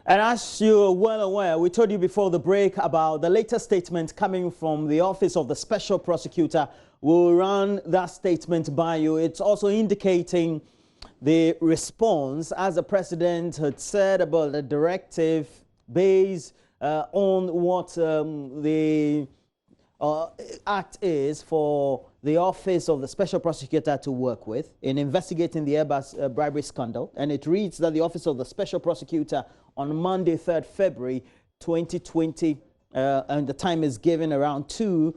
And as you're well aware, we told you before the break about the latest statement coming from the Office of the Special Prosecutor. We'll run that statement by you. It's also indicating the response, as the President had said, about the directive based on what the Act is for the Office of the Special Prosecutor to work with in investigating the Airbus bribery scandal. And it reads that the Office of the Special Prosecutor on Monday, 3rd February 2020, and the time is given around 2,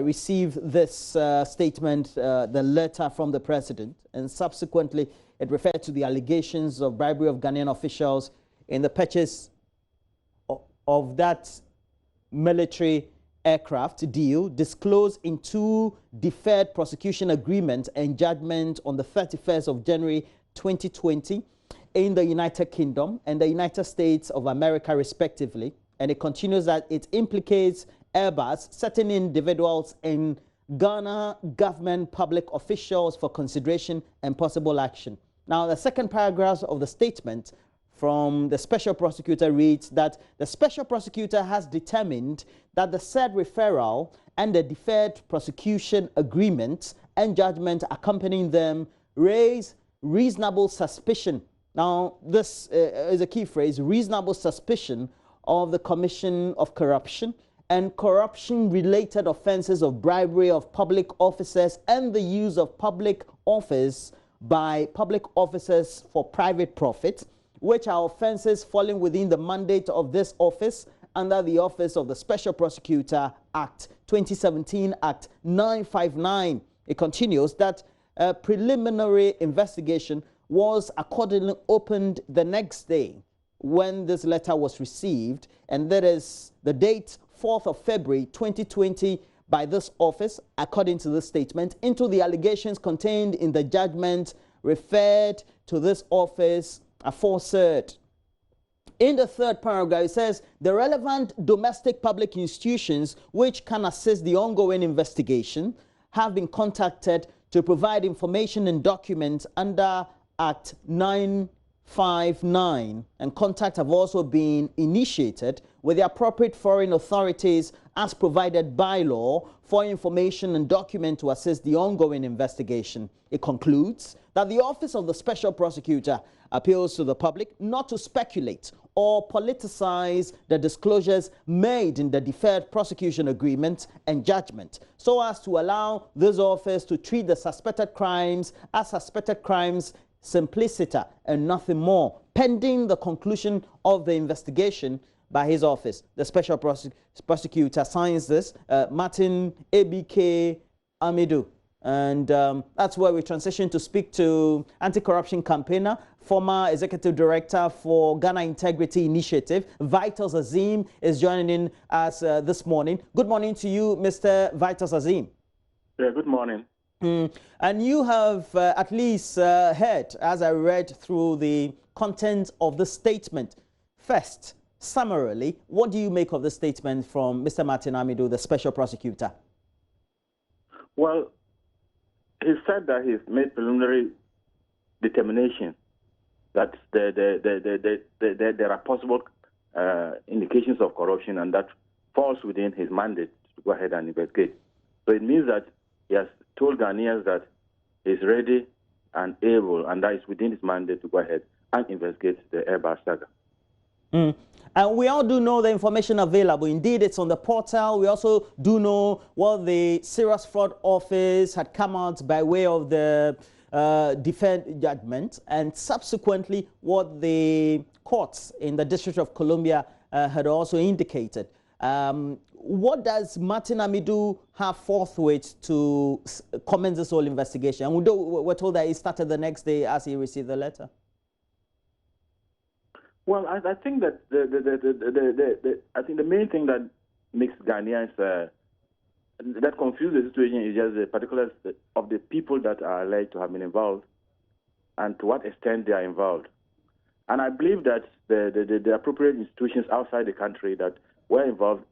received this statement, the letter from the President, and subsequently it referred to the allegations of bribery of Ghanaian officials in the purchase of that military aircraft deal disclosed in 2 deferred prosecution agreements and judgment on the 31st of January 2020 in the United Kingdom and the United States of America respectively. And it continues that it implicates Airbus, certain individuals and Ghana government public officials for consideration and possible action. Now, the second paragraph of the statement from the Special Prosecutor reads that the Special Prosecutor has determined that the said referral and the deferred prosecution agreement and judgment accompanying them raise reasonable suspicion. Now, this is a key phrase, reasonable suspicion of the commission of corruption and corruption-related offenses of bribery of public officers and the use of public office by public officers for private profit, which are offenses falling within the mandate of this office under the Office of the Special Prosecutor Act 2017, Act 959. It continues that a preliminary investigation was accordingly opened the next day when this letter was received, and that is the date 4th of February 2020 by this office, according to this statement, into the allegations contained in the judgment referred to this office aforesaid. In the third paragraph, it says the relevant domestic public institutions which can assist the ongoing investigation have been contacted to provide information and documents under Act 959, and contact have also been initiated with the appropriate foreign authorities as provided by law for information and document to assist the ongoing investigation. It concludes that the Office of the Special Prosecutor appeals to the public not to speculate or politicize the disclosures made in the deferred prosecution agreement and judgment, so as to allow this office to treat the suspected crimes as suspected crimes simpliciter and nothing more, pending the conclusion of the investigation by his office. The Special Prosecutor signs this, Martin ABK Amidu. And that's where we transition to speak to anti-corruption campaigner, former executive director for Ghana Integrity Initiative, Vitus Azeem, is joining in us this morning. Good morning to you, Mr. Vitus Azeem. Yeah, good morning. And you have at least heard, as I read through the content of the statement. First, summarily, what do you make of the statement from Mr. Martin Amidu, the Special Prosecutor? Well, he said that he's made preliminary determination that there are possible indications of corruption, and that falls within his mandate to go ahead and investigate. So it means that he has told Ghanaians that he's ready and able, and that is within his mandate to go ahead and investigate the Airbus saga. And we all do know the information available. Indeed, it's on the portal. We also do know what the Serious Fraud Office had come out by way of the defense judgment, and subsequently what the courts in the District of Columbia had also indicated. What does Martin Amidu have forthwith to commence this whole investigation? And we're told that he started the next day as he received the letter. Well, I think that I think the main thing that makes Ghanaians that confuses the situation is just the particulars of the people that are alleged to have been involved and to what extent they are involved. And I believe that the appropriate institutions outside the country that were involved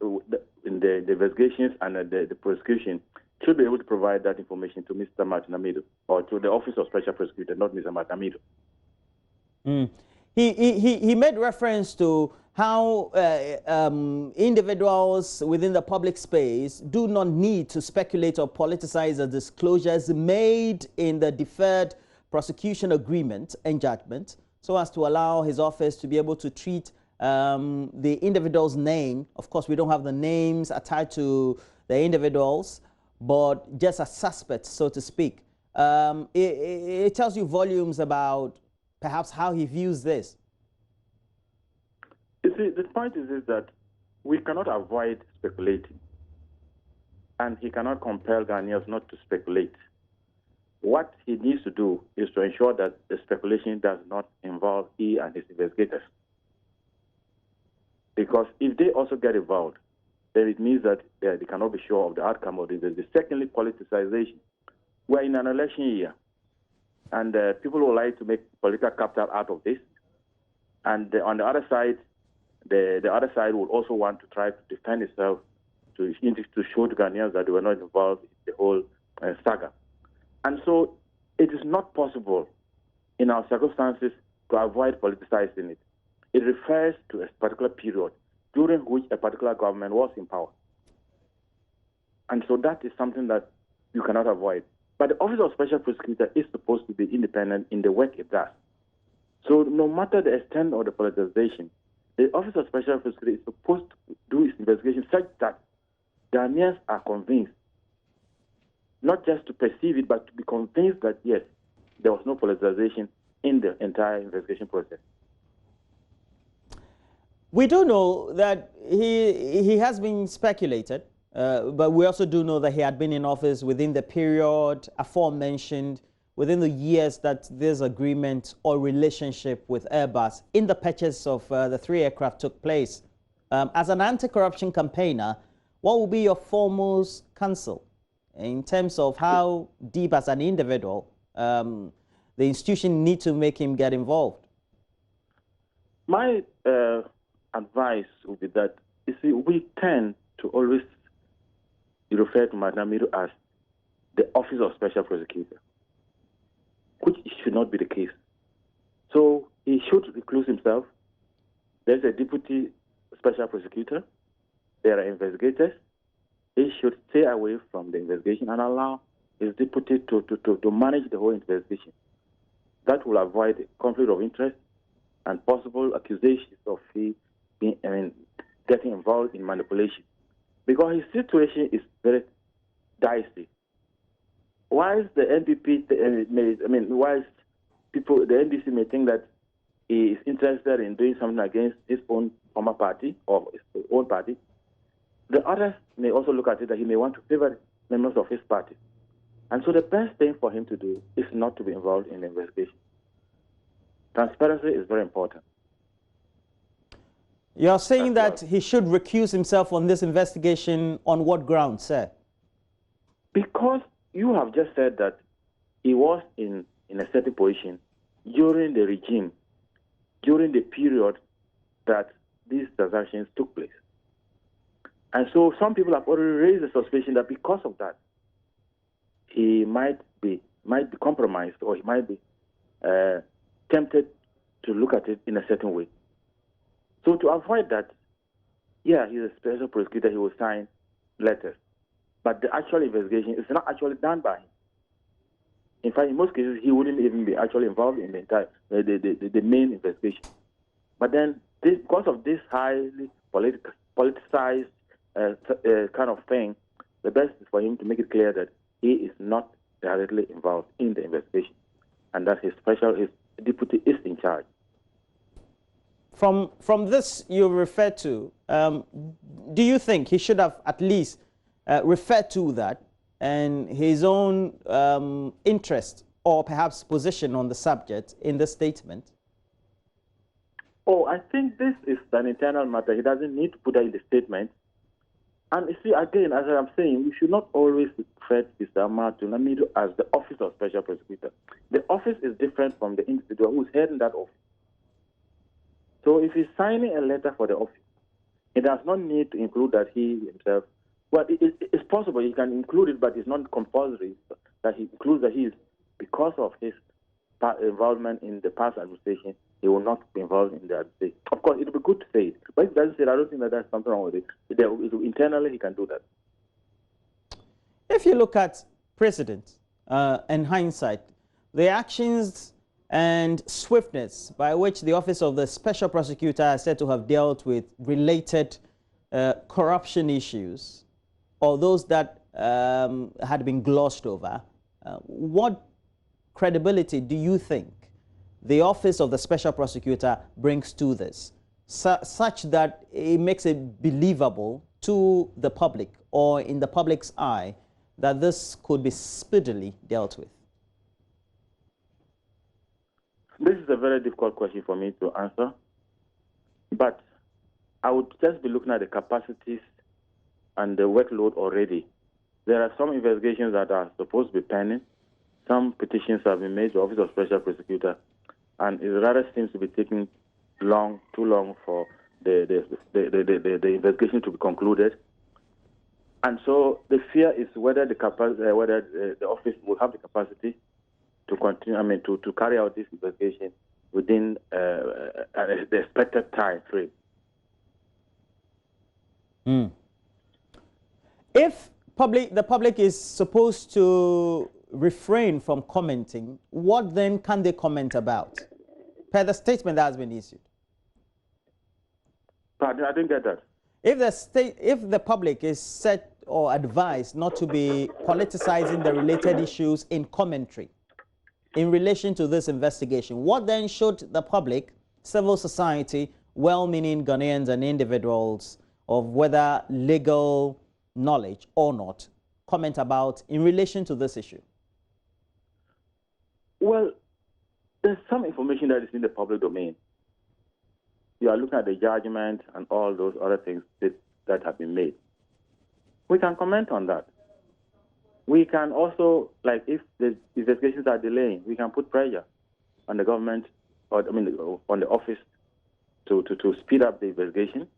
in the investigations and the prosecution should be able to provide that information to Mr. Martin Amidu, or to the Office of Special Prosecutor, not Mr. Martin Amidu. He made reference to how individuals within the public space do not need to speculate or politicize the disclosures made in the deferred prosecution agreement and judgment, so as to allow his office to be able to treat the individual's name. Of course, we don't have the names attached to the individuals, but just as suspects, so to speak. It tells you volumes about perhaps how he views this. You see, the point is that we cannot avoid speculating, and he cannot compel Ghanaians not to speculate. What he needs to do is to ensure that the speculation does not involve he and his investigators. Because if they also get involved, then it means that they cannot be sure of the outcome of this. Secondly, politicization. We're in an election year, and people would like to make political capital out of this. And on the other side, the other side would also want to try to defend itself, to show to Ghanaians that they were not involved in the whole saga. And so it is not possible in our circumstances to avoid politicizing it. It refers to a particular period during which a particular government was in power. And so that is something that you cannot avoid. But the Office of Special Prosecutor is supposed to be independent in the work it does. So no matter the extent of the politicization, the Office of Special Prosecutor is supposed to do its investigation such that Ghanaians are convinced, not just to perceive it, but to be convinced that, yes, there was no politicization in the entire investigation process. We do know that he has been speculated, but we also do know that he had been in office within the period aforementioned, within the years that this agreement or relationship with Airbus in the purchase of the 3 aircraft took place. As an anti-corruption campaigner, what will be your foremost counsel in terms of how deep as an individual the institution need to make him get involved? My advice would be that, you see, we tend to always refer to Amidu as the Office of Special Prosecutor, which should not be the case. So he should recuse himself. There's a deputy special prosecutor. There are investigators. He should stay away from the investigation and allow his deputy to manage the whole investigation. That will avoid conflict of interest and possible accusations of he being, getting involved in manipulation. Because his situation is very dicey. Whilst the NPP whilst people, the NDC may think that he is interested in doing something against his own former party or his own party, the others may also look at it that he may want to favor members of his party. And so the best thing for him to do is not to be involved in the investigation. Transparency is very important. You're saying that he should recuse himself on this investigation on what grounds, sir? Because you have just said that he was in a certain position during the regime, during the period that these transactions took place. And so some people have already raised the suspicion that because of that, he might be compromised, or he might be tempted to look at it in a certain way. So to avoid that, yeah, he's a special prosecutor, he will sign letters. But the actual investigation is not actually done by him. In fact, in most cases, he wouldn't even be actually involved in the entire the main investigation. But then, because of this highly politicized kind of thing, the best is for him to make it clear that he is not directly involved in the investigation, and that his deputy is in charge. From this you refer to, do you think he should have at least referred to that and his own interest or perhaps position on the subject in the statement? Oh, I think this is an internal matter. He doesn't need to put that in the statement. And you see, again, as I'm saying, we should not always refer to Mr. Amidu as the Office of Special Prosecutor. The office is different from the individual who's heading that office. So if he's signing a letter for the office, he does not need to include that he himself, well, it's possible he can include it, but it's not compulsory that he includes that he is, because of his involvement in the past administration, he will not be involved in the administration. Of course, it would be good to say it, but if he doesn't say it, I don't think that there's something wrong with it. Internally, he can do that. If you look at precedent and hindsight, the actions and swiftness by which the Office of the Special Prosecutor is said to have dealt with related corruption issues, or those that had been glossed over, what credibility do you think the Office of the Special Prosecutor brings to this, such that it makes it believable to the public or in the public's eye that this could be speedily dealt with? This is a very difficult question for me to answer, but I would just be looking at the capacities and the workload already. There are some investigations that are supposed to be pending. Some petitions have been made to the Office of Special Prosecutor, and it rather seems to be taking too long for the investigation to be concluded. And so the fear is whether the office will have the capacity to continue, to carry out this investigation within the expected time frame. If the public is supposed to refrain from commenting, what then can they comment about, per the statement that has been issued? Pardon, I didn't get that. If the public is set or advised not to be politicizing the related issues in commentary in relation to this investigation, what then should the public, civil society, well-meaning Ghanaians and individuals of whether legal knowledge or not, comment about in relation to this issue? Well, there's some information that is in the public domain. You are looking at the judgment and all those other things that have been made. We can comment on that. We can also, like if the investigations are delaying, we can put pressure on the government, or on the office to speed up the investigation,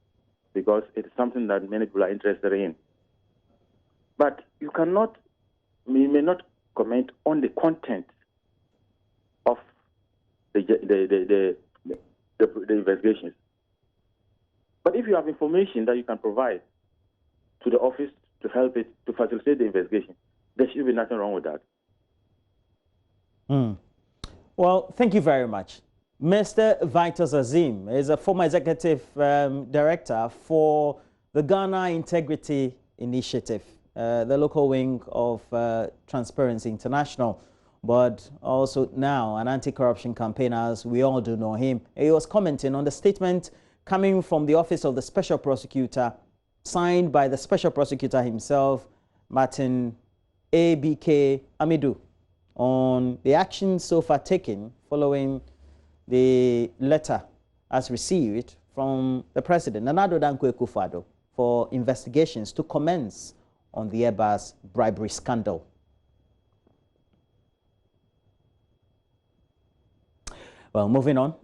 because it's something that many people are interested in. But you may not comment on the content of the investigations. But if you have information that you can provide to the office to help it, to facilitate the investigation, there should be nothing wrong with that. Well, thank you very much. Mr. Vitus Azeem is a former executive director for the Ghana Integrity Initiative, the local wing of Transparency International, but also now an anti-corruption campaigner, as we all do know him. He was commenting on the statement coming from the Office of the Special Prosecutor, signed by the Special Prosecutor himself, Martin A.B.K. Amidu, on the actions so far taken following the letter as received from the President, Nana Addo Dankwa Akufo-Addo, for investigations to commence on the Airbus bribery scandal. Well, moving on.